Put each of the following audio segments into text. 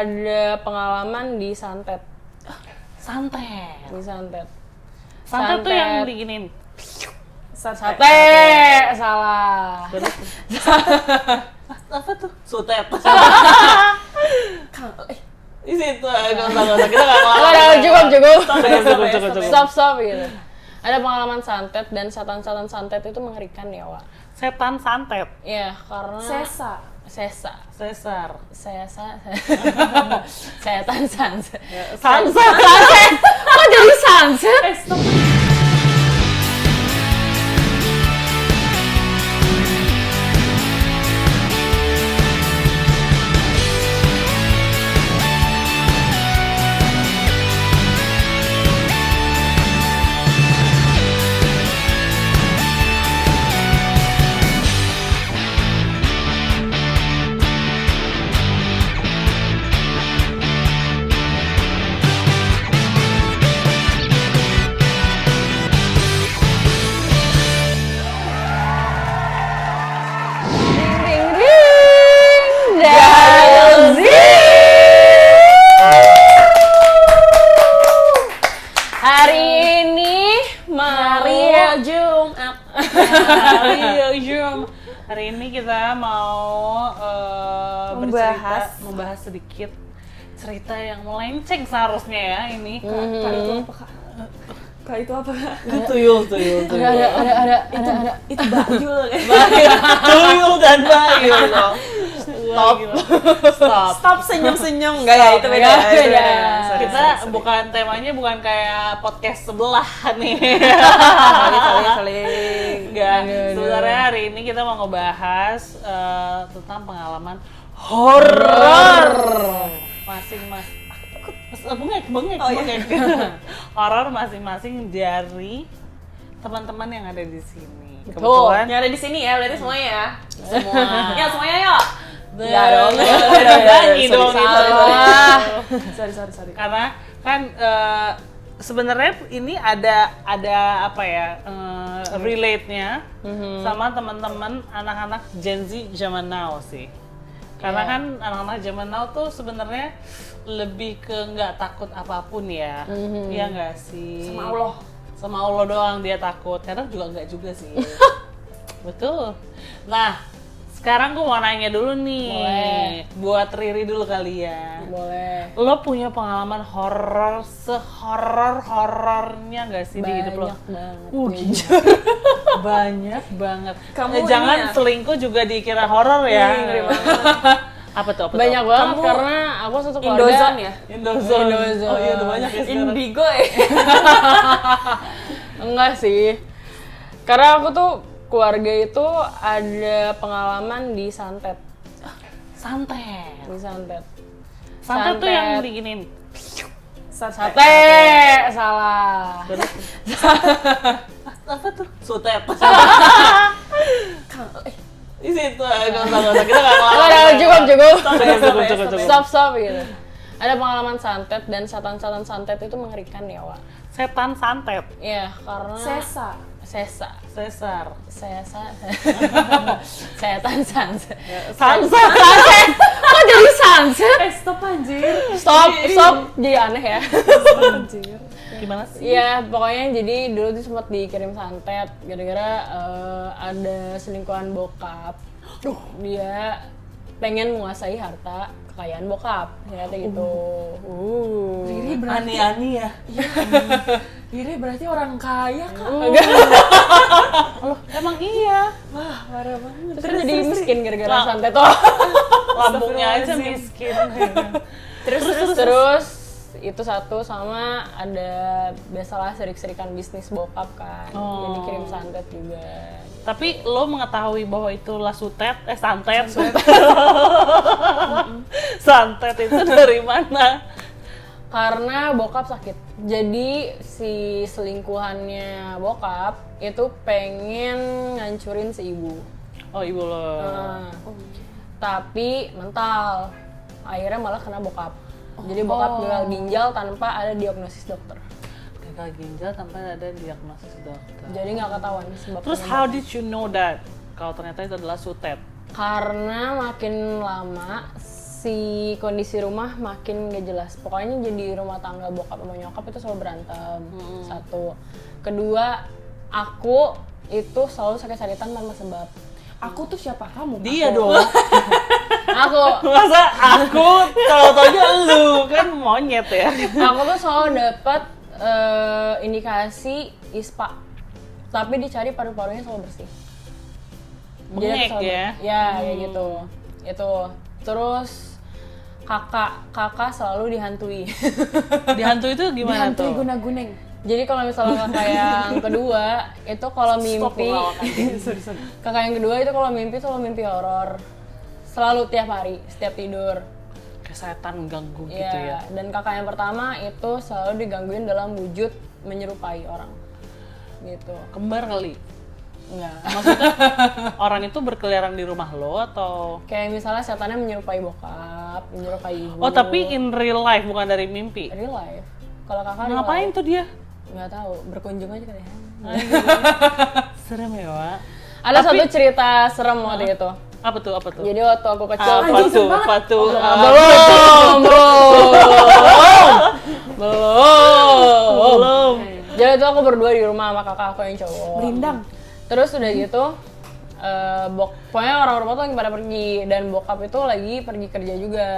ada pengalaman di santet. Santet. Di santet. Santet tuh yang diginin. Sate. Salah. Apa tuh? Sutet. Di situ kita nggak Cukup. Stop gitu. Ada pengalaman santet dan setan-setan santet itu mengerikan ya, Wak. Setan santet. Iya, karena Sesar. Sesar. Setan santet. Sanset. Kok jadi santet? Hari ini Maria Jumat. Hari ini kita mau membahas sedikit cerita yang melenceng seharusnya ya ini. Kak, itu apa, Kak? Kak, itu apa, Kak? Tuyul. ada Itu Bayul, kan? Tuyul dan Bayul dong. Stop senyum-senyum. Enggak ya, itu beda. Kita temanya bukan kayak podcast sebelah nih. Saling. Enggak, sebenarnya hari ini kita mau ngebahas tentang pengalaman horor masing-masing. Bengek. Horor masing-masing dari teman-teman yang ada di sini. Kebetulan yang ada di sini ya, berarti semuanya ya. Semua. Ya, semuanya yuk. Ya dong. Nyanyi dong itu. Sorry. Karena kan sebenarnya ini ada apa ya relate-nya sama teman-teman anak-anak Gen Z zaman now sih. Karena kan anak-anak zaman now tuh sebenarnya lebih ke nggak takut apapun ya, iya nggak sih? Sama Allah doang dia takut. Kadang juga nggak juga sih. Betul. Nah, sekarang gue mau nanya dulu nih. Boleh. Buat Riri dulu kali ya. Boleh. Lo punya pengalaman horor sehoror-horornya nggak sih di hidup lo? Banyak banget. Banyak banget. Kamu Jangan ini ya? selingkuh juga dikira horor ya. Ngeri banget. Apa tuh? Banyak banget Kamu karena aku satu keluarga. Indozone ya? Indozone. Oh iya, udah banyak ya sekarang. Indigo ya? Enggak sih. Karena aku tuh keluarga itu ada pengalaman di santet. Santet. Di santet. Santet tuh yang diginin. Sate. Salah. Apa tuh? Sutet. Di situ kita nggak Cukup. Stop gitu. Ada pengalaman santet dan setan-setan santet itu mengerikan ya, Wak. Setan santet. Iya, karena Sesar. Sesar. Setan santet. Santet. Kok jadi santet? Stop anjir. Stop. Jadi aneh ya. Anjir. Gimana sih? Iya, pokoknya jadi dulu tuh sempat dikirim santet gara-gara ada selingkuhan bokap. Dia pengen menguasai harta kekayaan bokap, ternyata gitu. Riri berarti Ani ya. Riri berarti orang kaya, Kak. Loh, emang iya. Wah, parah banget. Terus jadi miskin gara-gara santet tuh. Lambungnya aja miskin. Terus itu satu sama ada biasalah serik-serikan bisnis bokap kan. Jadi kirim santet juga. Tapi lo mengetahui bahwa itulah santet. Santet itu dari mana? Karena bokap sakit. Jadi si selingkuhannya bokap itu pengen ngancurin si ibu. Oh, ibu lo. Tapi mental. Akhirnya malah kena bokap. Jadi bokap gagal ginjal tanpa ada diagnosis dokter. Gagal ginjal tanpa ada diagnosis dokter. Jadi nggak ketahuan sebabnya. Terus how did you know that? Kalau ternyata itu adalah sutet. Karena makin lama si kondisi rumah makin gak jelas. Pokoknya jadi rumah tangga bokap sama nyokap itu selalu berantem. Satu. Kedua, aku itu selalu sakit-sakitan tanpa sebab. Aku tuh siapa kamu? Dia Aku. dong. Aku Masa aku tahu-taunya lu kan monyet ya. aku tuh selalu dapat indikasi ISPA. Tapi dicari paru-parunya selalu bersih. Jadi Bengek selalu- ya? Ya, kayak gitu. Itu. Terus kakak selalu dihantui. Dihantui itu gimana Dihantui tuh? guna-guneng. Jadi kalau misalnya kakak yang kedua itu kalau mimpi kakak yang kedua itu kalau mimpi selalu mimpi horor. Selalu tiap hari, setiap tidur. Kayak setan ganggu gitu Iya, ya. dan kakak yang pertama itu selalu digangguin dalam wujud menyerupai orang. Gitu. Kembar kali. Enggak. Maksudnya orang itu berkeliaran di rumah lo atau? Kayak misalnya setannya menyerupai bokap, menyerupai ibu. Oh tapi in real life bukan dari mimpi. real life. Kalau kakak real Ngapain life, tuh dia? nggak tahu, berkunjung aja kali ya. Serem ya, Wak. Ada satu cerita serem waktu itu. Apa tuh? Apa tuh? Jadi waktu aku kecil, Apa tuh? Apa tuh? belum. Jadi itu aku berdua di rumah sama kakak aku yang cowok. Merindang. Terus udah gitu, pokoknya orang rumah tuh lagi pada pergi dan bokap itu lagi pergi kerja juga.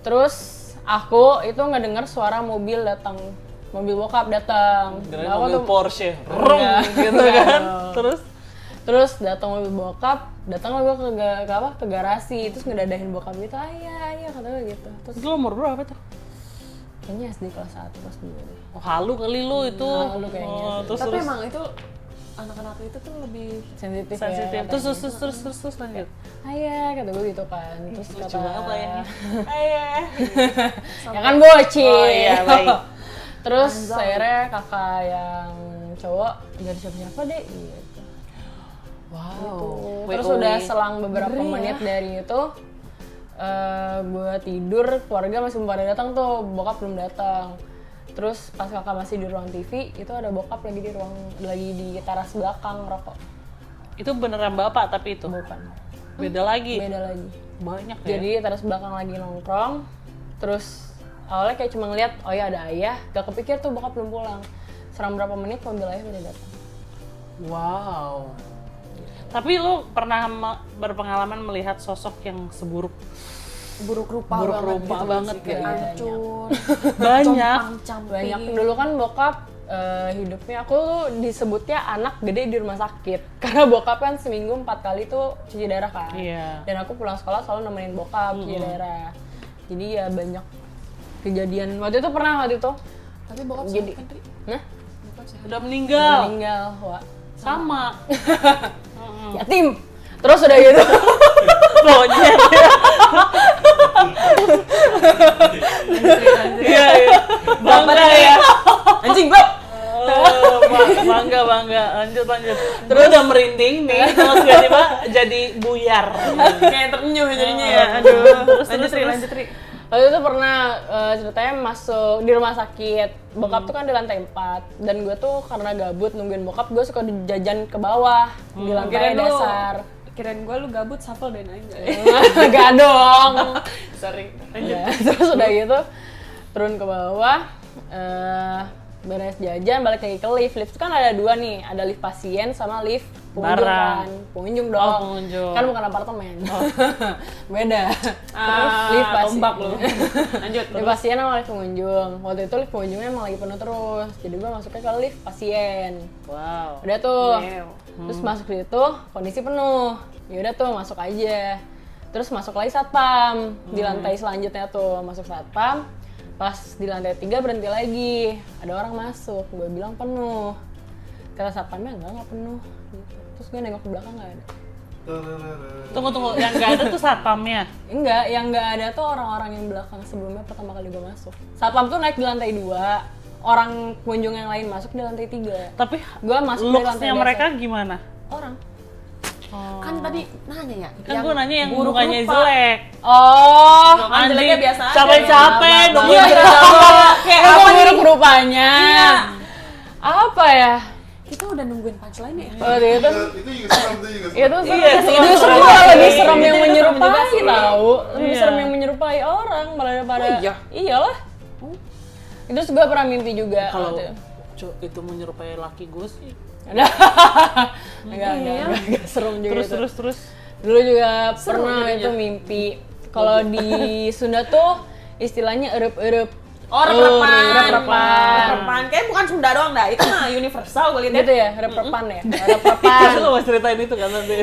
Terus aku itu ngedenger suara mobil datang, mobil bokap datang. Kirain Nah, aku mobil tuh- Porsche. Enggak, Gitu enggak kan. dong. Terus datang mobil bokap, datang gue ke garasi, terus ngedadahin bokap gitu, ayah kata gue gitu. Terus Itu lo umur berapa tuh? kayaknya SD kelas 1, kelas 2 deh. Oh, halu kali lu itu. Halu kayaknya Oh, sih. terus Tapi terus emang itu anak-anak itu tuh lebih Sensitif, sensitif. ya. Terus lanjut. Ayah kata gue gitu kan. Terus Lucu kata banget ayahnya. Ayah. ya kan bocil. Oh iya, baik. Terus akhirnya kakak yang cowok dari siapa-siapa deh gitu. Wow. Terus Wait, udah wait. selang beberapa Ngeri ya. menit dari itu gue tidur, keluarga masih belum pada datang tuh, bokap belum datang. Terus pas kakak masih di ruang TV, itu ada bokap lagi di teras belakang ngerokok. Itu beneran bapak tapi itu Bukan. beda lagi. Beda lagi. Banyak ya. Jadi teras belakang lagi nongkrong, terus awalnya kayak cuma ngeliat, oh ya ada ayah, gak kepikir tuh bokap belum pulang. Serang berapa menit mobil ayah udah datang. Wow. Tapi lu pernah berpengalaman melihat sosok yang buruk rupa banget sih, kayak gitu. hancur, Banyak. compang-camping. Banyak. Dulu kan bokap hidupnya, aku tuh disebutnya anak gede di rumah sakit. Karena bokap kan seminggu 4 kali tuh cuci darah kan. Iya. Dan aku pulang sekolah selalu nemenin bokap cuci darah. Jadi ya banyak kejadian. Waktu itu Tapi bokap jadi, sehat kan, Tri? nah, Bokap sehat. Udah meninggal. meninggal, Wak. Sama. Yatim. Terus udah gitu. Monyet. Iya, iya. Bangga ya. Anjing, Bob. Oh, bangga. Lanjut. Terus udah merinding nih, terus tiba-tiba jadi buyar. Kayak ternyuh jadinya ya. Aduh. Lanjut, Tri. Waktu itu pernah ceritanya masuk di rumah sakit. Bokap tuh kan di lantai 4 dan gue tuh karena gabut nungguin bokap, gue suka jajan ke bawah di lantai dasar. Kirain gue lu gabut, shuffle dan aja. Gak dong. Sorry. Ya, terus udah gitu turun ke bawah, beres jajan, balik lagi ke lift. Lift kan ada 2 nih, ada lift pasien sama lift pengunjung Barang. kan. Pengunjung dong. Oh, pengunjung. Kan bukan apartemen. Beda. Terus lift pasien. tombak lu. Lanjut. Lift pasien sama lift pengunjung. Waktu itu lift pengunjungnya emang lagi penuh terus. Jadi gue masuknya ke lift pasien. Wow. Udah tuh. Wow. Terus masuk di situ kondisi penuh. Ya udah tuh masuk aja. Terus masuk lagi satpam di lantai selanjutnya tuh, masuk satpam. Pas di lantai 3 berhenti lagi. Ada orang masuk. Gue bilang penuh. Kata satpamnya enggak penuh. Gitu. Terus gue nengok ke belakang nggak ada. Tunggu, yang nggak ada tuh satpamnya. Enggak, yang nggak ada tuh orang-orang yang belakang sebelumnya pertama kali gue masuk. Satpam tuh naik di lantai 2. Orang pengunjung yang lain masuk di lantai 3. Tapi Gue masuk di lantai looks-nya dasar. mereka gimana? Orang. Kan tadi nanya ya. Kan gue nanya yang buruk mukanya rupa. jelek. Oh, Kan jeleknya biasa aja. Capek-capek Ya, dong. Iya, Iya. kayak apa buruk rupanya? Apa ya? Kita udah nungguin punchline ya. Oh, itu Itu juga serem, itu juga serem. itu serem. Iya, Itu serem. serem malah lebih serem yang Itu menyerupai serem tahu. Lebih Iya. serem yang menyerupai orang malah daripada. Oh, iya? Iyalah. Terus gue pernah mimpi juga. Kalau waktu itu. itu menyerupai laki gue sih. Enggak serem juga itu. Terus. Dulu juga Seru pernah jadinya. itu mimpi. Kalau di Sunda tuh istilahnya erep-erep. Oh, rep-repan. Rep-repan. Rep-repan. Kayaknya bukan Sunda doang dah. Itu mah universal gue liat Gitu ya, rep-repan ya. Rep-repan. Lo mau ceritain itu kan nanti.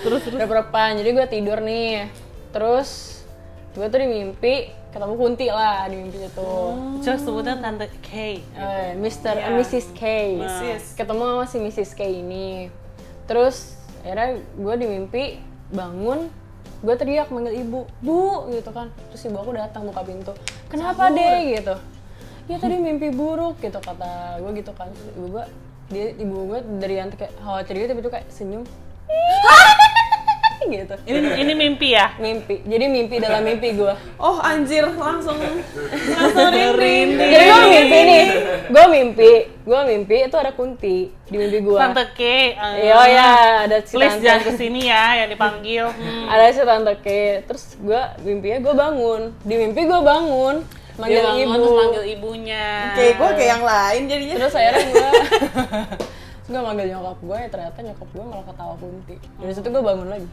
terus. Rep-repan. Jadi gue tidur nih. Terus gue tuh di mimpi ketemu Kunti lah di mimpi itu. Coba sebutnya Tante K. Mrs. K. Mrs. Ketemu sama si Mrs. K ini. Terus akhirnya gue di mimpi bangun, gue teriak manggil ibu, Bu gitu kan. Terus ibu aku datang buka pintu. Kenapa deh gitu? Ya tadi mimpi buruk gitu kata gue gitu kan. Terus ibu gue dari yang kayak khawatir gitu tiba-tiba kayak senyum. Gitu. Ini mimpi ya? Mimpi. Jadi mimpi dalam mimpi gue. Oh anjir, langsung rinding. Jadi gue mimpi itu ada Kunti di mimpi gue. Tante K. Iya ya, ada si Please tante. jangan kesini ya yang dipanggil. Ada si tante K. Terus mimpinya gue bangun. Di mimpi gue bangun, manggil Dia bangun, ibu. terus manggil ibunya. Kayak gue kayak yang lain jadinya. Terus akhirnya gue manggil nyokap gue, ya ternyata nyokap gue malah ketawa Kunti. Dari situ gue bangun lagi.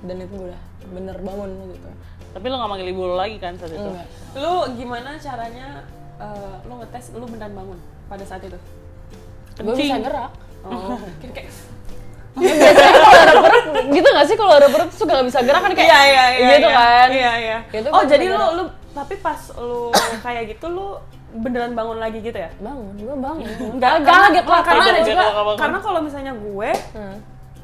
Dan itu gue udah bener bangun gitu. Tapi lo gak manggil ibu lo lagi kan saat itu? Enggak. Lu gimana caranya lu ngetes lu beneran bangun pada saat itu? Gue bisa gerak. Oh, kayak Biasanya kalau ada perut, gitu gak sih kalau ada perut suka gak bisa gerak kan kayak gitu kan? Iya. Gitu Oh, gua jadi bisa gerak. lu tapi pas lu kayak gitu lu beneran bangun lagi gitu ya? Bangun, gue bangun. Enggak Kaget lah karena ada Tidur, juga tidur, bangun. karena kalau misalnya gue Hmm.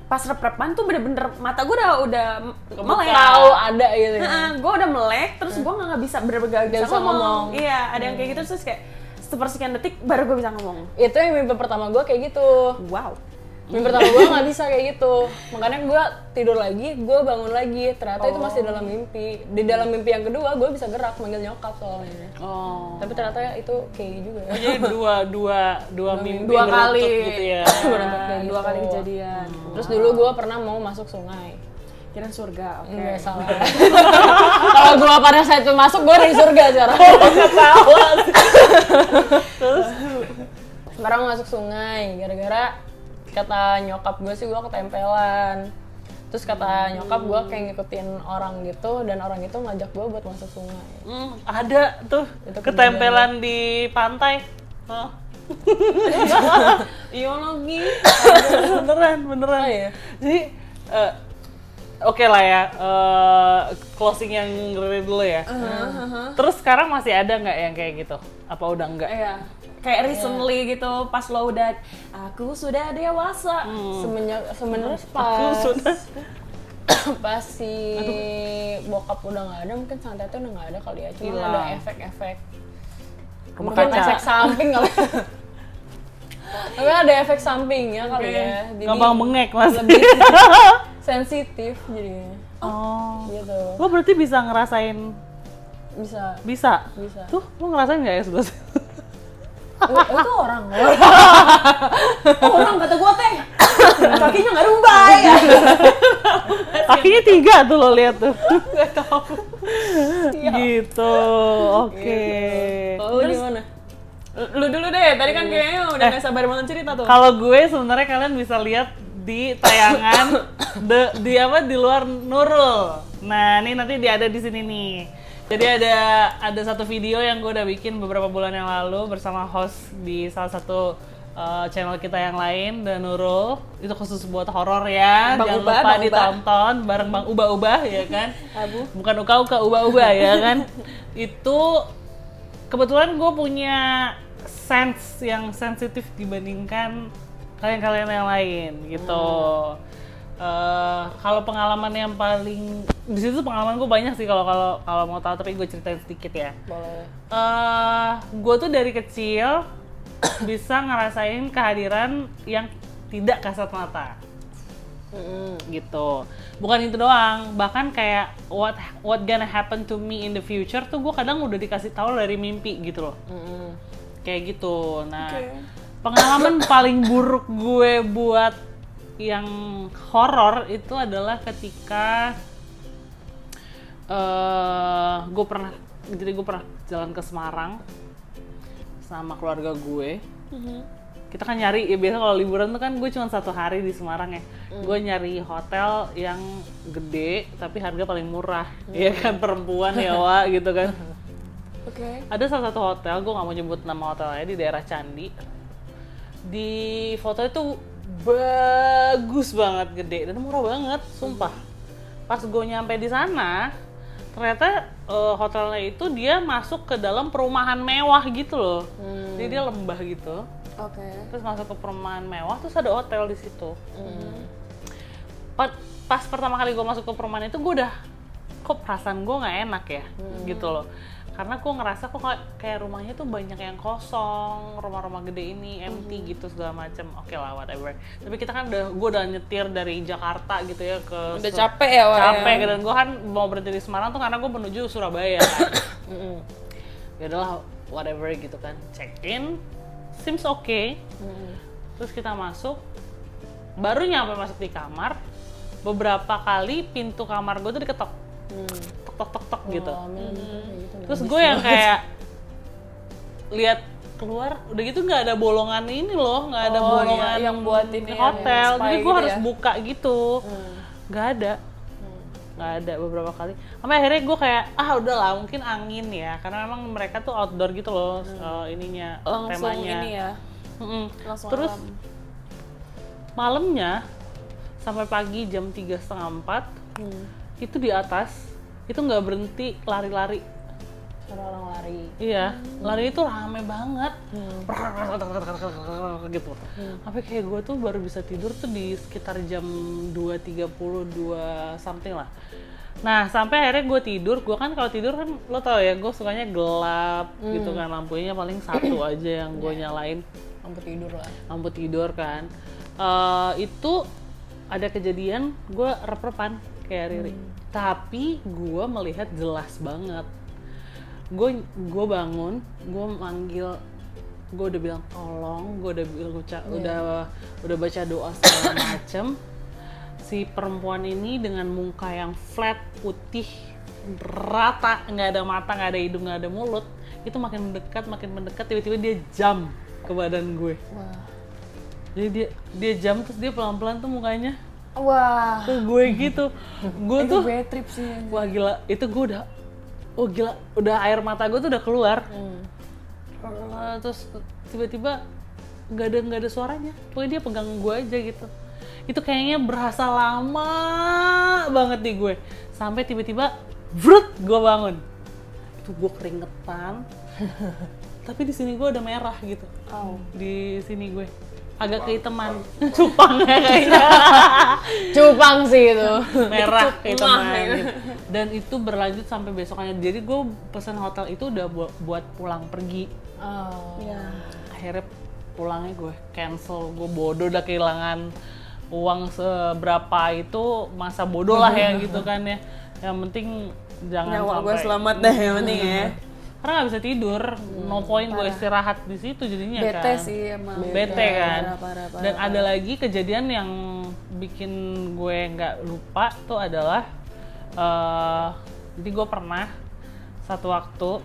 pas rep-repan tuh bener-bener mata gue udah melek. Tahu ada gitu ya. Gue udah melek, terus gue nggak bisa bener-bener Nggak bisa ngomong. Iya, ada yang kayak gitu terus kayak sepersekian detik baru gue bisa ngomong. Itu yang mimpi pertama gue kayak gitu. Wow. Mimpi pertama gue nggak bisa kayak gitu. Makanya gue tidur lagi, gue bangun lagi. Ternyata itu masih dalam mimpi. Di dalam mimpi yang kedua gue bisa gerak manggil nyokap soalnya. Oh. Tapi ternyata itu kayak juga. Jadi dua mimpi Dua beruntut kali. gitu ya. Berantak kayak Dua gitu. kali kejadian. Terus dulu gue pernah mau masuk sungai. Kirain surga. Oke. Enggak salah. Kalau gue pada saat itu masuk, gue dari surga sekarang. Terus barang masuk sungai, gara-gara kata nyokap gue sih gue ketempelan. Terus kata nyokap gue kayak ngikutin orang gitu, dan orang itu ngajak gue buat masuk sungai. Ada tuh Itu ketempelan di pantai. Oh. Iya lagi. beneran. Oh iya. Jadi oke lah ya, closing yang ngeri dulu ya. Terus sekarang masih ada nggak yang kayak gitu? Apa udah enggak? Iya. Kayak recently gitu pas lo udah aku sudah dewasa. Sebenarnya Aku pas sudah. pas si bokap udah nggak ada, mungkin santet udah nggak ada kali ya. Cuma Hilang. ada efek-efek. Rumah Mungkin kaca. efek samping kali. Tapi ada efek sampingnya kali ya. Jadi Gampang bengek mas. lebih sensitif jadinya. Oh. Gitu. Lo berarti bisa ngerasain? Bisa. Bisa. Bisa. Tuh, lo ngerasain nggak ya sebelah? Itu orang. Orang kata gua teh. Kakinya nggak rumbai. Kakinya 3 tuh lo lihat tuh. Gak tau. Gitu. Oke. Kalau lu gimana? Lu dulu deh. Tadi kan kayaknya udah nggak sabar banget cerita tuh. Kalau gue sebenarnya kalian bisa lihat di tayangan di luar Nurul. Nah, ini nanti ada di sini nih. Jadi ada satu video yang gue udah bikin beberapa bulan yang lalu bersama host di salah satu channel kita yang lain, dan Nurul. Itu khusus buat horor ya. Bang Jangan Ubah, lupa Bang Ubah. ditonton bareng Bang Ubah-Ubah ya kan. Bukan uka-uka, ubah-ubah ya kan. Itu kebetulan gue punya sense yang sensitif dibandingkan kalian-kalian yang lain gitu. Kalau pengalaman yang paling di situ pengalaman gue banyak sih kalau mau tahu, tapi gue ceritain sedikit ya. Boleh. Gue tuh dari kecil bisa ngerasain kehadiran yang tidak kasat mata. Gitu. Bukan itu doang, bahkan kayak what gonna happen to me in the future tuh gue kadang udah dikasih tahu dari mimpi gitu loh. Kayak gitu. Nah, Pengalaman paling buruk gue buat yang horor itu adalah ketika gue pernah jalan ke Semarang sama keluarga gue. Kita kan nyari, ya biasa kalau liburan tuh kan gue cuma 1 hari di Semarang ya. Gue nyari hotel yang gede tapi harga paling murah. Iya kan, perempuan ya Wak gitu kan. Oke. Ada salah satu hotel, gue nggak mau nyebut nama hotelnya, di daerah Candi. Di foto itu bagus banget, gede dan murah banget, sumpah. Pas gue nyampe di sana, ternyata hotelnya itu dia masuk ke dalam perumahan mewah gitu loh. Jadi dia lembah gitu. Oke. Terus masuk ke perumahan mewah, terus ada hotel di situ. Pas pertama kali gue masuk ke perumahan itu, gue udah, kok perasaan gue nggak enak ya, gitu loh. Karena gue ngerasa kok kayak rumahnya tuh banyak yang kosong, rumah-rumah gede ini empty gitu segala macem. Oke lah, whatever. Tapi kita kan gue udah nyetir dari Jakarta gitu ya ke Udah capek ya, Wak? capek, dan gue kan mau berhenti di Semarang tuh karena gue menuju Surabaya kan. Ya udahlah, whatever gitu kan. Check in, seems okay. Terus kita masuk, baru nyampe masuk di kamar, beberapa kali pintu kamar gue tuh diketok, tok gitu. Terus gue yang kayak lihat keluar, udah gitu nggak ada bolongan ini loh, nggak ada bolongan yang buat ini hotel, yang jadi gue gitu harus ya? buka gitu, nggak ada beberapa kali. Sampai akhirnya gue kayak udahlah mungkin angin ya, karena memang mereka tuh outdoor gitu loh, ininya Langsung temanya. ini ya. Langsung Terus alam. malamnya sampai pagi jam 3:30, 4 itu di atas itu nggak berhenti lari-lari. Suara orang lari. Iya, lari itu rame banget, gitu. Sampai kayak gue tuh baru bisa tidur tuh di sekitar jam 2:30, 2 something lah. Nah, sampai akhirnya gue tidur. Gue kan kalau tidur kan lo tau ya, gue sukanya gelap gitu kan, lampunya paling 1 aja yang gue nyalain. Lampu tidur lah. Lampu tidur kan. Itu ada kejadian gue rep-repan kayak Riri. Tapi gue melihat jelas banget. Gue bangun, gue manggil, gue udah bilang tolong, gue udah udah baca doa segala macem. Si perempuan ini dengan muka yang flat, putih, rata, nggak ada mata, nggak ada hidung, nggak ada mulut, itu makin mendekat, tiba-tiba dia jump ke badan gue. Wah. Jadi dia jump, terus dia pelan-pelan tuh mukanya Wah. ke gue gitu. Gue Itu tuh bad trip sih. wah gila, itu gue udah air mata gue tuh udah keluar. Terus tiba-tiba nggak ada suaranya, pokoknya dia pegang gue aja gitu. Itu kayaknya berasa lama banget di gue, sampai tiba-tiba vrut gue bangun. Itu gue keringetan, tapi di sini gue udah merah gitu. Di sini gue agak kehitaman, cupang ya kayaknya. Cupang sih itu. Merah kehitaman gitu. Dan itu berlanjut sampai besokannya. Jadi gue pesan hotel itu udah buat pulang pergi. Iya. Akhirnya pulangnya gue cancel. Gue bodoh, udah kehilangan uang seberapa itu, masa bodoh lah ya gitu kan ya. Yang penting jangan Nyawa sampai gue selamat deh yang penting ya. karena nggak bisa tidur, no point gue istirahat di situ jadinya. Bete kan sih emang. bete kan. Parah. Dan ada lagi kejadian yang bikin gue nggak lupa tuh adalah jadi gue pernah satu waktu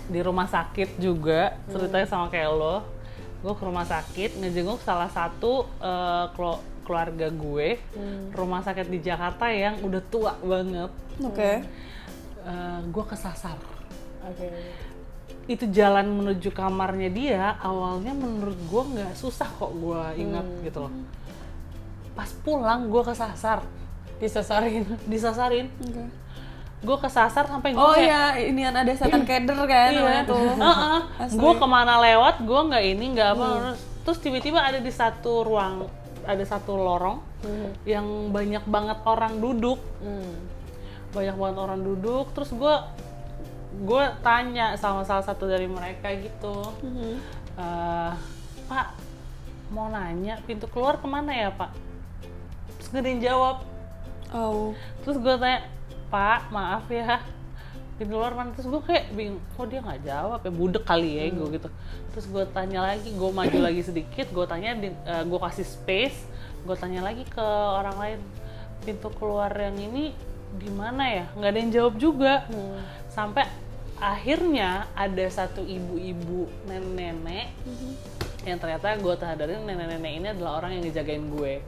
di rumah sakit juga, ceritanya sama kayak lo. Gue ke rumah sakit ngejenguk salah satu keluarga gue, rumah sakit di Jakarta yang udah tua banget. Oke. Gue kesasar. Oke. Itu jalan menuju kamarnya dia awalnya menurut gue nggak susah kok, gue ingat gitu loh. Pas pulang gue kesasar, disasarin. Okay. Gue kesasar sampai gue Oh kayak, iya, ini ada setan keder kan namanya tuh. Asli. gue kemana lewat gue nggak apa. Terus tiba-tiba ada di satu ruang, ada satu lorong yang banyak banget orang duduk. Terus gue tanya sama salah satu dari mereka gitu, Pak, mau nanya pintu keluar kemana ya Pak? Terus gak ada yang jawab. Oh. Terus gue tanya, Pak, maaf ya, pintu luar mana, terus gue kayak bingung, kok dia nggak jawab ya, budek kali ya gue gitu. Terus gue tanya lagi, gue maju lagi sedikit, gue tanya, gue kasih space, gue tanya lagi ke orang lain, pintu keluar yang ini di mana ya, nggak ada yang jawab juga. Sampai akhirnya ada satu ibu-ibu nenek-nenek yang ternyata gue sadarin nenek-nenek ini adalah orang yang ngejagain gue.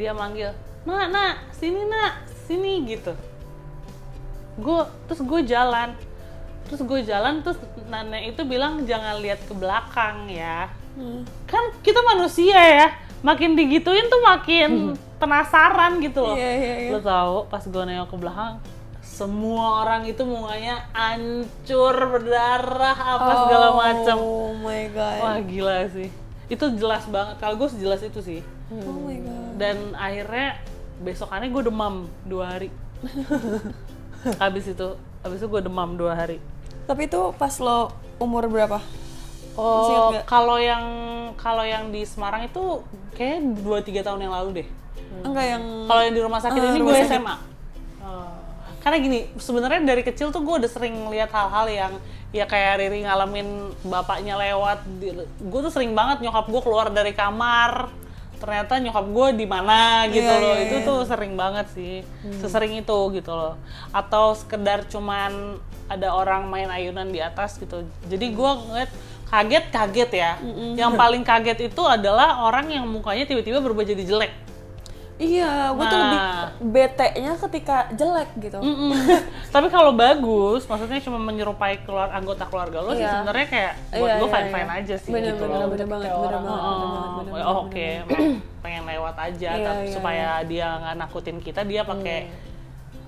Dia manggil, nak, sini gitu. Terus gue jalan, terus nenek itu bilang jangan lihat ke belakang ya. Kan kita manusia ya, makin digituin tuh makin penasaran gitu loh. Lo tau pas gue nengok ke belakang, semua orang itu mukanya hancur, berdarah, apa segala macam. Oh my god. Wah gila sih, itu jelas banget. Kalau gue sejelas itu sih. Oh my god. Dan akhirnya besokannya gue demam 2 hari. Habis itu gue demam 2 hari. Tapi itu pas lo umur berapa? Oh, kalau yang di Semarang itu kayak 2-3 tahun yang lalu deh. Enggak yang Kalau yang di rumah sakit ini rumah gue sakit. SMA. Karena gini, sebenarnya dari kecil tuh gue udah sering lihat hal-hal yang ya kayak Riri ngalamin bapaknya lewat. Gue tuh sering banget nyokap gue keluar dari kamar, ternyata nyokap gue di mana gitu loh. Itu tuh sering banget sih, sesering itu gitu loh. Atau sekedar cuman ada orang main ayunan di atas gitu. Jadi gue ngeliat kaget ya. Yang paling kaget itu adalah orang yang mukanya tiba-tiba berubah jadi jelek. Iya, gue tuh lebih bete-nya ketika jelek gitu. Tapi kalau bagus, maksudnya cuma menyerupai anggota keluarga lo sih Iya. sebenarnya kayak buat gue fine aja sih. Bener gitu loh. banget. Oke, pengen lewat aja, Iya, tapi iya, supaya dia nggak nakutin kita, dia pakai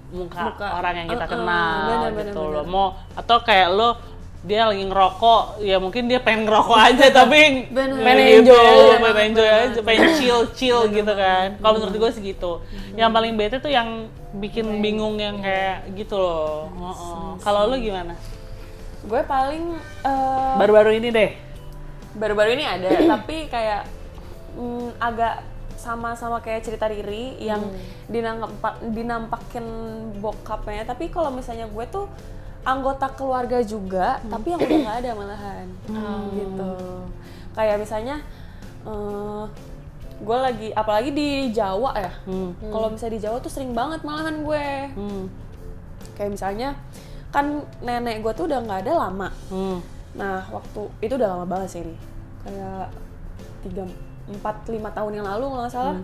muka orang yang kita kenal gitu loh. Mau atau kayak lo dia lagi ngerokok, ya mungkin dia pengen ngerokok aja tapi Pengen gitu, enjoy aja. pengen chill gitu kan. Kalau menurut gue sih gitu. Yang paling bete tuh yang bikin bingung yang kayak gitu loh. Kalau lo gimana? Gue paling Baru-baru ini deh. baru-baru ini ada, tapi kayak agak sama-sama kayak cerita Riri yang dinampakin bokapnya. Tapi kalau misalnya gue tuh anggota keluarga juga, tapi yang udah nggak ada malahan, gitu. Kayak misalnya, gue lagi, apalagi di Jawa ya. Kalau misalnya di Jawa tuh sering banget malahan gue. Kayak misalnya, kan nenek gue tuh udah nggak ada lama. Nah, waktu itu udah lama banget sih, kayak 3-4-5 tahun yang lalu kalau nggak salah.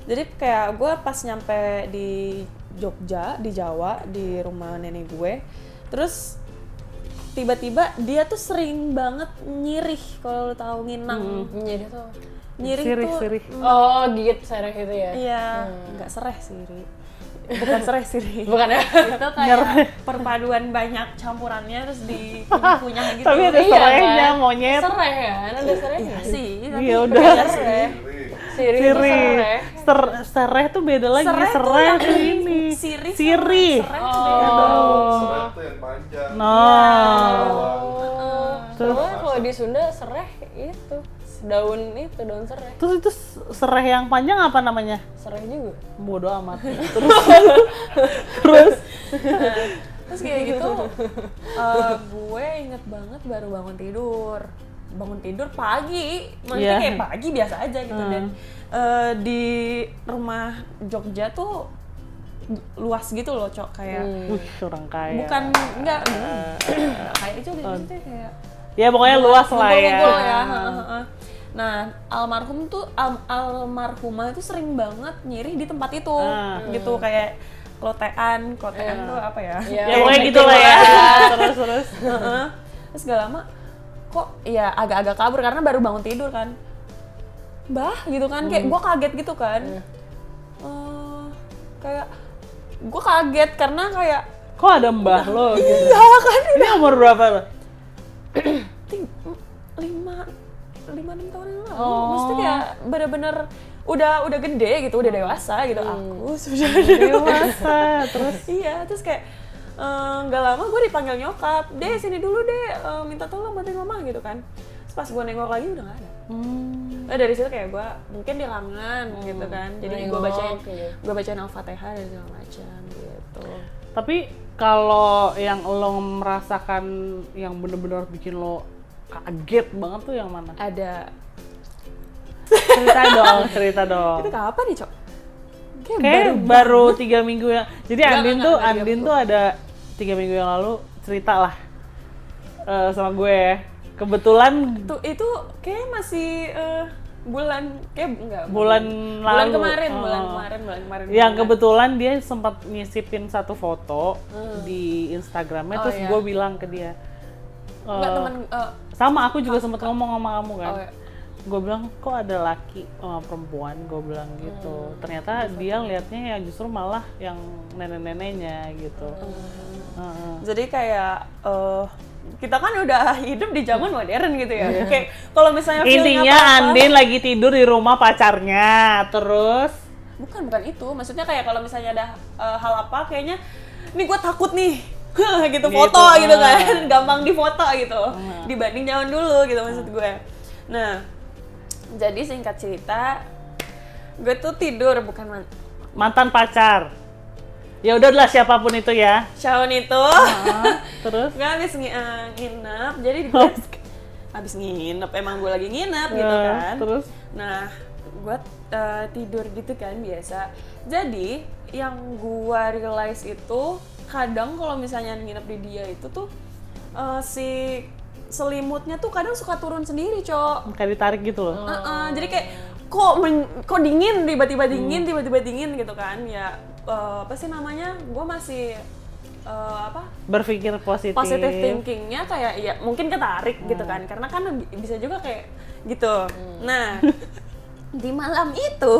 Jadi kayak gue pas nyampe di Jogja, di Jawa, di rumah nenek gue, terus tiba-tiba dia tuh sering banget nyirih, kalau lo tahu nginang. Jadi tuh. Nyirih tuh. Sirih. Oh, gigit sereh itu ya? Iya, nggak sereh sih, Ri. Bukan sereh sih, Ri. Bukan ya? Itu kayak perpaduan banyak campurannya terus dikunyah gitu. Tapi ada serehnya, monyet. Sereh kan? Ada serehnya Iya sih, tapi Iya udah. beda sereh. Siri itu sereh. Sereh tuh beda lagi. Sereh tuh Sereh yang tuh ini. Siri. Siri. Sereh tuh beda. Serat tuh yang panjang. Nah. Terus kalau di Sunda sereh itu daun sereh. Terus itu sereh yang panjang apa namanya? Sereh juga. Bodoh amat. Terus Terus kayak gitu, gue inget banget baru bangun tidur pagi, maksudnya Iya. kayak pagi biasa aja gitu. Dan di rumah Jogja tuh luas gitu loh, Cok, kayak orang kaya. bukan enggak kayak itu maksudnya kayak Ya pokoknya luas lah ya. ngumpul-ngumpul ya. Nah, almarhumah itu sering banget nyirih di tempat itu, gitu, kayak klotean tuh apa ya? Ya pokoknya gitu lah ya. Terus. Terus gak lama kok ya agak-agak kabur karena baru bangun tidur kan, Mbah gitu kan, kayak gue kaget gitu kan. Kayak gue kaget karena kayak Kok ada mbah lo gitu? iya kan, Ini umur berapa lo? 5-6 tahun yang lalu. Maksudnya kayak bener-bener udah gede gitu, udah dewasa gitu. Aku sudah Dewasa. Terus iya, terus kayak nggak lama gue dipanggil nyokap, deh sini dulu deh, minta tolong bantuin mama gitu kan. Terus pas gue nengok lagi udah nggak ada. Nah, dari situ kayak gue mungkin di lengan gitu kan, jadi gue bacain Al-Fatihah dan segala macam gitu. tapi Kalau yang lo merasakan yang bener-bener bikin lo kaget banget tuh yang mana? Ada. Cerita dong. Itu kapan nih, Cok? Kayak baru 3 minggu yang. Jadi Enggak, Andin tuh ada 3 minggu yang lalu cerita lah sama gue. Kebetulan Tuh itu kayak masih bulan bulan lalu. bulan kemarin. Yang kebetulan dia sempat nyisipin satu foto di Instagramnya, terus iya. gue bilang ke dia. Enggak teman Sama aku juga sempat ngomong sama kamu kan. Oh, iya. Gue bilang kok ada laki sama perempuan, gue bilang gitu. Ternyata dia liatnya ya justru malah yang nenek-neneknya gitu. Jadi kayak kita kan udah hidup di zaman modern gitu ya. Kayak kalau misalnya feeling Intinya apa-apa, Andin lagi tidur di rumah pacarnya, terus bukan itu. Maksudnya kayak kalau misalnya ada hal apa kayaknya nih gue takut nih. gitu foto gitu kan. Gampang difoto gitu. Dibanding zaman dulu gitu maksud gue. Nah, jadi singkat cerita gue tuh tidur bukan mantan pacar. Ya udahlah siapapun itu ya. Shawn itu. Terus Gue habis nginep, jadi gue habis nginep, emang gue lagi nginep gitu kan. Terus Nah, gue tidur gitu kan biasa. Jadi yang gue realize itu kadang kalau misalnya nginep di dia itu tuh si selimutnya tuh kadang suka turun sendiri, Cok. kayak ditarik gitu loh. Jadi kayak kok dingin, tiba-tiba dingin gitu kan. Ya apa sih namanya? Gue masih Berpikir positif. positive thinkingnya kayak ya mungkin ketarik gitu kan, karena kan bisa juga kayak gitu. Nah di malam itu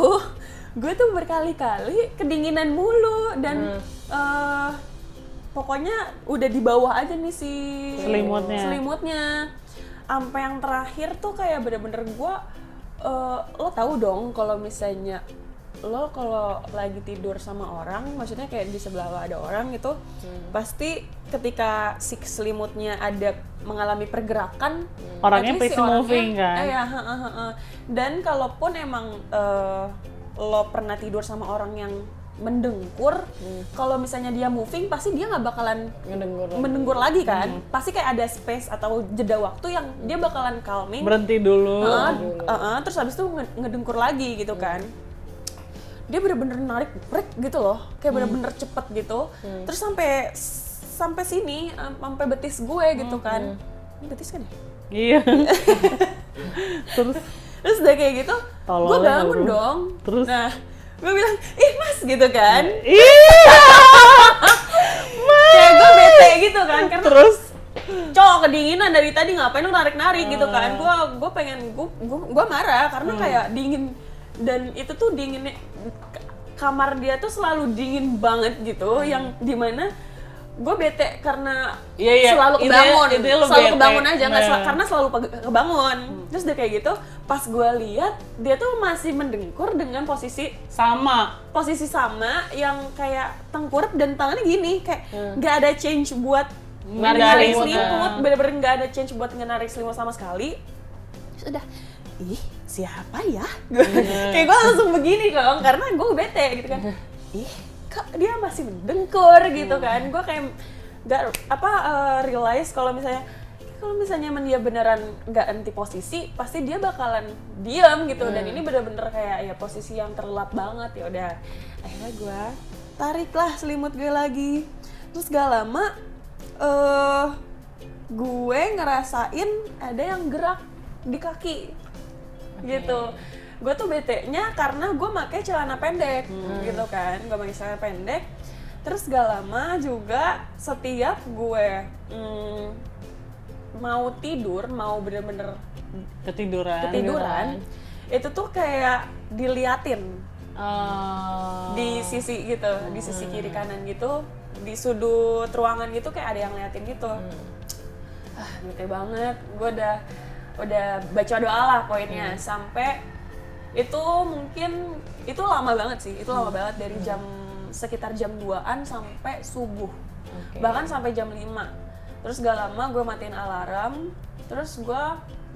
gue tuh berkali-kali kedinginan mulu dan pokoknya udah di bawah aja nih si selimutnya. Sampai yang terakhir tuh kayak bener-bener gue lo tahu dong kalau misalnya lo kalau lagi tidur sama orang, maksudnya kayak di sebelah lo ada orang gitu, pasti ketika si selimutnya ada mengalami pergerakan, Orangnya at least pretty moving kan? Iya, dan kalaupun emang lo pernah tidur sama orang yang mendengkur, kalau misalnya dia moving pasti dia nggak bakalan mendengkur lagi kan, pasti kayak ada space atau jeda waktu yang dia bakalan calming, Berhenti dulu. terus habis itu ngedengkur lagi gitu kan. Dia bener-bener narik break gitu loh, kayak bener-bener cepet gitu, terus sampai sini, sampai betis gue gitu kan. Ini betis kan ya? Iya. Terus udah kayak gitu, gue bangun dong. Terus? Nah, gue bilang, ih mas gitu kan. Iya. Kayak gue bete gitu kan, karena Terus cowok kedinginan dari tadi ngapain lu narik-narik gitu kan. Gue pengen, gue marah karena kayak dingin. Dan itu tuh dinginnya, kamar dia tuh selalu dingin banget gitu, yang dimana gue bete karena selalu kebangun, selalu kebangun aja, karena selalu kebangun. Terus udah kayak gitu, pas gue lihat dia tuh masih mendengkur dengan posisi sama yang kayak tengkurap dan tangannya gini, kayak nggak ada change buat menarik selimut, bener-bener nggak ada change buat menarik selimut sama sekali. Terus udah, ih siapa ya? Kayak gue langsung begini dong, karena gue bete gitu kan. Ih kok dia masih mendengkur gitu kan. Gue kayak nggak realize kalau misalnya emang dia beneran nggak anti posisi, pasti dia bakalan diam gitu. Dan ini bener-bener kayak ya posisi yang terlelap banget. Ya udah, akhirnya gue tariklah selimut gue lagi. Terus gak lama gue ngerasain ada yang gerak di kaki gitu. Gue tuh bete-nya karena gue pakai celana pendek gitu kan. Gue pakai celana pendek. Terus gak lama juga setiap gue mau tidur, mau bener-bener ketiduran, itu tuh kayak diliatin di sisi gitu, di sisi kiri kanan gitu, di sudut ruangan gitu kayak ada yang liatin gitu. Bete banget. Gue udah baca doa lah poinnya, sampai itu mungkin itu lama banget sih, itu lama banget dari sekitar jam 2-an sampai subuh, bahkan sampai jam 5. Terus gak lama gue matiin alarm, terus gue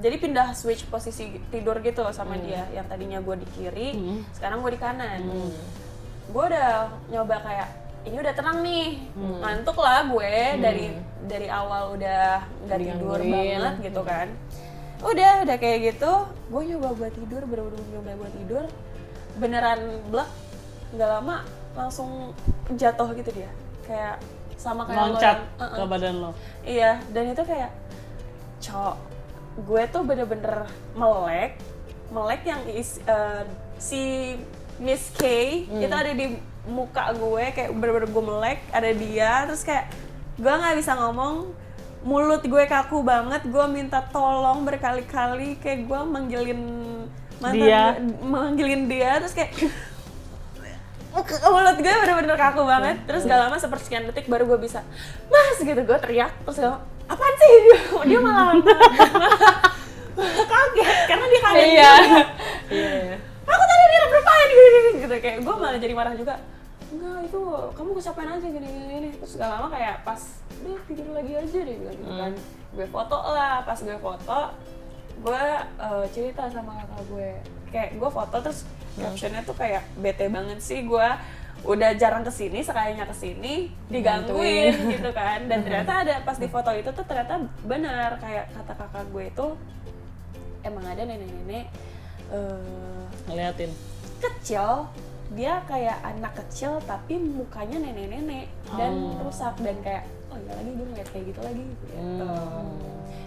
jadi pindah switch posisi tidur gitu sama dia, yang tadinya gue di kiri, sekarang gue di kanan. Gue udah nyoba kayak ini udah tenang nih, ngantuk lah gue dari awal udah nggak tidur Digangguin. banget gitu kan. Udah kayak gitu, gue nyoba buat tidur, bener-bener nyoba buat tidur, beneran blek, nggak lama langsung jatuh gitu dia, kayak sama kayak lo loncat yang- ke badan lo. Iya, dan itu kayak, cok, gue tuh bener-bener melek yang si Miss K itu ada di muka gue, kayak bener-bener gue melek, ada dia, terus kayak gue nggak bisa ngomong, mulut gue kaku banget, gue minta tolong berkali-kali, kayak gue manggilin manggilin dia, terus kayak mulut gue bener-bener kaku banget, terus gak lama sepersekian detik baru gue bisa, mas gitu, gue teriak, terus gue apaan sih, dia malah kaget, karena dia kaget Iya. juga. Iya. Aku tadi dia bermain gitu, kayak gue malah jadi marah juga, enggak itu kamu kecapean aja gini, terus gak lama kayak pas dia tidur lagi aja deh gitu kan, gue foto lah, pas gue foto gue cerita sama kakak gue, kayak gue foto terus captionnya tuh kayak bete banget sih gue udah jarang kesini, sekalinya kesini digangguin gitu kan, dan ternyata ada pas di foto itu tuh ternyata benar kayak kata kakak gue itu emang ada nenek-nenek Ngeliatin. kecil, dia kayak anak kecil tapi mukanya nenek-nenek dan rusak, dan kayak oh iya lagi gue ngeliat kayak gitu lagi gitu.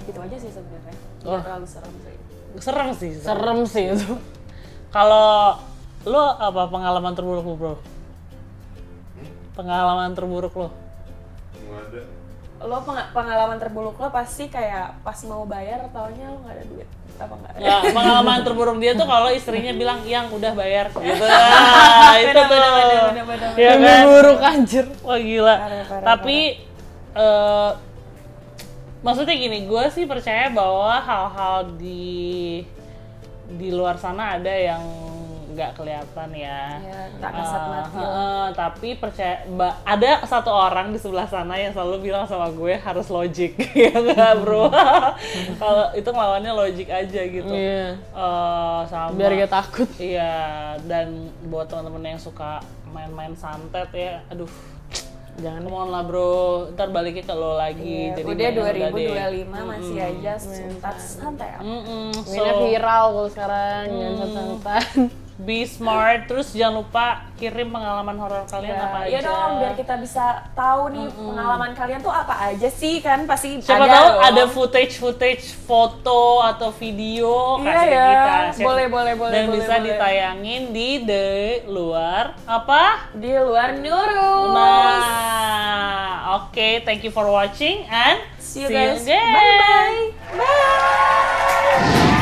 Itu aja sih sebenarnya, nggak terlalu serem sih. Serem sih. Serem sih itu. Kalau lo apa pengalaman terburuk lo, bro? Pengalaman terburuk lo? Nggak ada. Lo pengalaman terburuk lo pasti kayak pas mau bayar taunya lo nggak ada duit, apa nggak? Ya, pengalaman terburuk dia tuh kalau istrinya bilang yang udah bayar gitu. Nah, itu tuh. Bener. Iya Mimpi kan? buruk anjir. Wah gila. Parah, Tapi maksudnya gini, gue sih percaya bahwa hal-hal di luar sana ada yang nggak kelihatan ya. Ya, tak kasat mata. Tapi percaya ada satu orang di sebelah sana yang selalu bilang sama gue harus logik, ya nggak bro? Kalau itu ngelawannya logik aja gitu. Iya. Sama. Biar gak takut. Iya, dan buat teman-teman yang suka main-main santet ya, aduh, Jangan come on lah bro, ntar baliknya ke lo lagi. Iya, jadi udah banyak 2025 masih aja suntat santai. Mainnya viral kalau sekarang, jangan santan. Be smart, terus jangan lupa kirim pengalaman horor kalian apa aja. Iya dong, biar kita bisa tahu nih pengalaman kalian tuh apa aja sih, kan pasti Siapa ada tahu dong. ada footage foto atau video Iya kasih ke ya, kita. boleh, Dan boleh, bisa boleh. ditayangin di luar apa? Di luar Nurul. Nah, oke, thank you for watching and See you guys. again. Bye bye. Bye.